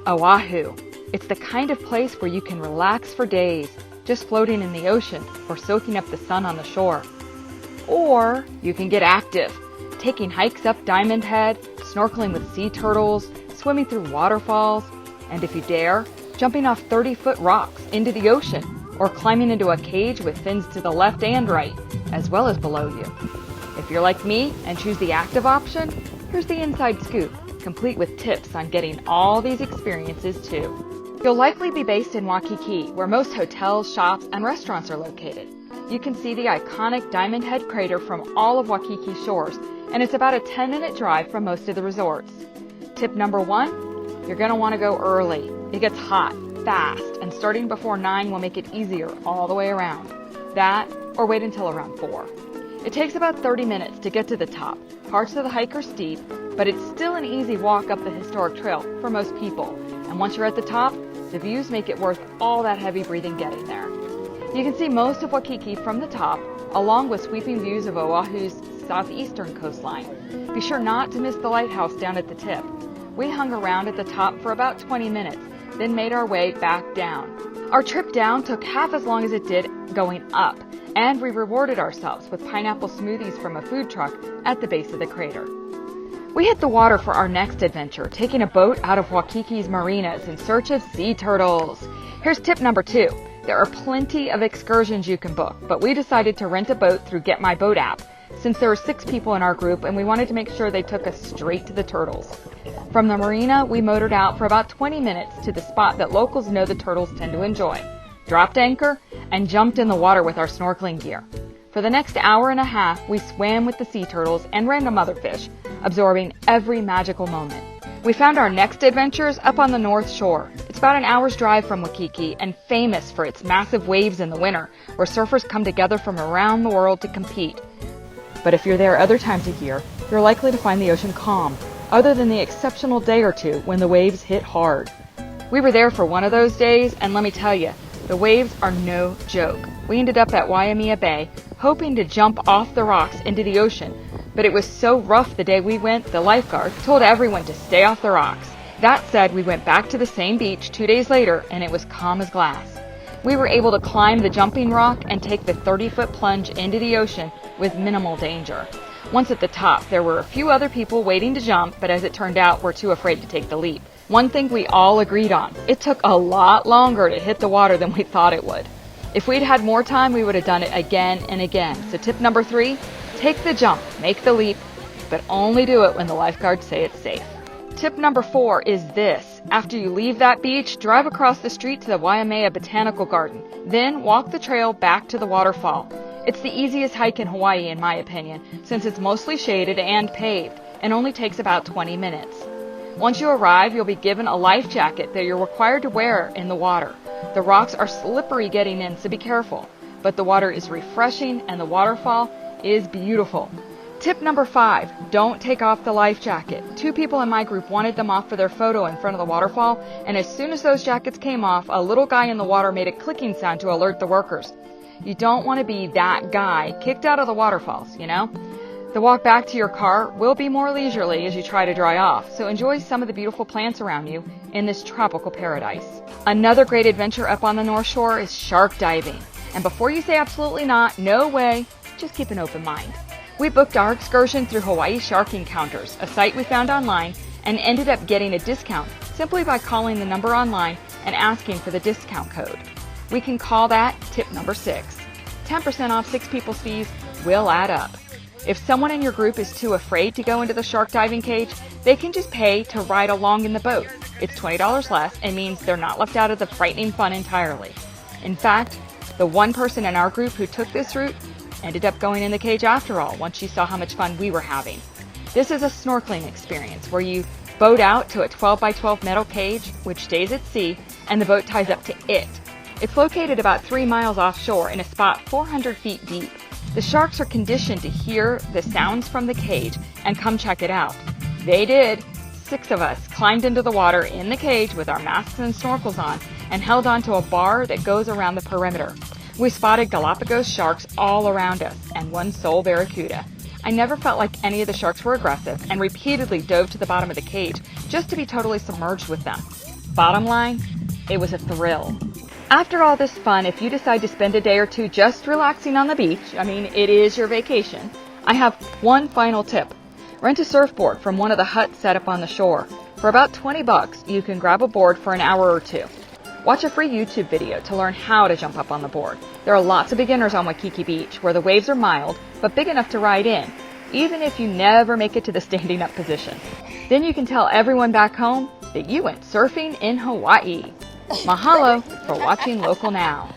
Oahu. It's the kind of place where you can relax for days, just floating in the ocean or soaking up the sun on the shore. Or you can get active, taking hikes up Diamond Head, snorkeling with sea turtles, swimming through waterfalls, and if you dare, jumping off 30-foot rocks into the ocean, or climbing into a cage with fins to the left and right, as well as below you. If you're like me and choose the active option, here's the inside scoop, complete with tips on getting all these experiences too. You'll likely be based in Waikiki, where most hotels, shops, and restaurants are located. You can see the iconic Diamond Head crater from all of Waikiki shores, and it's about a 10-minute drive from most of the resorts. Tip number 1, you're going to want to go early. It gets hot, fast, and starting before 9 will make it easier all the way around. That, or wait until around 4. It takes about 30 minutes to get to the top. Parts of the hike are steep, but it's still an easy walk up the historic trail for most people. And once you're at the top, the views make it worth all that heavy breathing getting there. You can see most of Waikiki from the top, along with sweeping views of Oahu's southeastern coastline. Be sure not to miss the lighthouse down at the tip. We hung around at the top for about 20 minutes, then made our way back down. Our trip down took half as long as it did going up, and we rewarded ourselves with pineapple smoothies from a food truck at the base of the crater. We hit the water for our next adventure, taking a boat out of Waikiki's marinas in search of sea turtles. Here's tip number 2. There are plenty of excursions you can book, but we decided to rent a boat through Get My Boat app, since there were 6 people in our group and we wanted to make sure they took us straight to the turtles. From the marina, we motored out for about 20 minutes to the spot that locals know the turtles tend to enjoy, dropped anchor, and jumped in the water with our snorkeling gear. For the next hour and a half, we swam with the sea turtles and random other fish, absorbing every magical moment. We found our next adventures up on the North Shore. It's about an hour's drive from Waikiki and famous for its massive waves in the winter, where surfers come together from around the world to compete. But if you're there other times of year, you're likely to find the ocean calm, other than the exceptional day or two when the waves hit hard. We were there for one of those days, and let me tell you, the waves are no joke. We ended up at Waimea Bay, hoping to jump off the rocks into the ocean, but it was so rough the day we went, the lifeguard told everyone to stay off the rocks. That said, we went back to the same beach 2 days later, and it was calm as glass. We were able to climb the jumping rock and take the 30-foot plunge into the ocean with minimal danger. Once at the top, there were a few other people waiting to jump, but as it turned out, we're too afraid to take the leap. One thing we all agreed on, it took a lot longer to hit the water than we thought it would. If we'd had more time, we would have done it again and again. So tip number 3, take the jump, make the leap, but only do it when the lifeguards say it's safe. Tip number 4 is this. After you leave that beach, drive across the street to the Waimea Botanical Garden. Then walk the trail back to the waterfall. It's the easiest hike in Hawaii, in my opinion, since it's mostly shaded and paved, and only takes about 20 minutes. Once you arrive, you'll be given a life jacket that you're required to wear in the water. The rocks are slippery getting in, so be careful. But the water is refreshing and the waterfall is beautiful. Tip number 5, don't take off the life jacket. 2 people in my group wanted them off for their photo in front of the waterfall, and as soon as those jackets came off, a little guy in the water made a clicking sound to alert the workers. You don't want to be that guy kicked out of the waterfalls, you know? The walk back to your car will be more leisurely as you try to dry off, so enjoy some of the beautiful plants around you in this tropical paradise. Another great adventure up on the North Shore is shark diving. And before you say absolutely not, no way, just keep an open mind. We booked our excursion through Hawaii Shark Encounters, a site we found online, and ended up getting a discount simply by calling the number online and asking for the discount code. We can call that tip number 6. 10% off 6 people's fees will add up. If someone in your group is too afraid to go into the shark diving cage, they can just pay to ride along in the boat. It's $20 less and means they're not left out of the frightening fun entirely. In fact, the one person in our group who took this route ended up going in the cage after all once she saw how much fun we were having. This is a snorkeling experience where you boat out to a 12 by 12 metal cage which stays at sea and the boat ties up to it. It's located about 3 miles offshore in a spot 400 feet deep. The sharks are conditioned to hear the sounds from the cage and come check it out. They did. 6 of us climbed into the water in the cage with our masks and snorkels on and held onto a bar that goes around the perimeter. We spotted Galapagos sharks all around us and one sole barracuda. I never felt like any of the sharks were aggressive and repeatedly dove to the bottom of the cage just to be totally submerged with them. Bottom line, it was a thrill. After all this fun, if you decide to spend a day or two just relaxing on the beach, it is your vacation, I have one final tip. Rent a surfboard from one of the huts set up on the shore. For about $20, you can grab a board for an hour or two. Watch a free YouTube video to learn how to jump up on the board. There are lots of beginners on Waikiki Beach where the waves are mild, but big enough to ride in, even if you never make it to the standing up position. Then you can tell everyone back home that you went surfing in Hawaii. Mahalo for watching Local Now.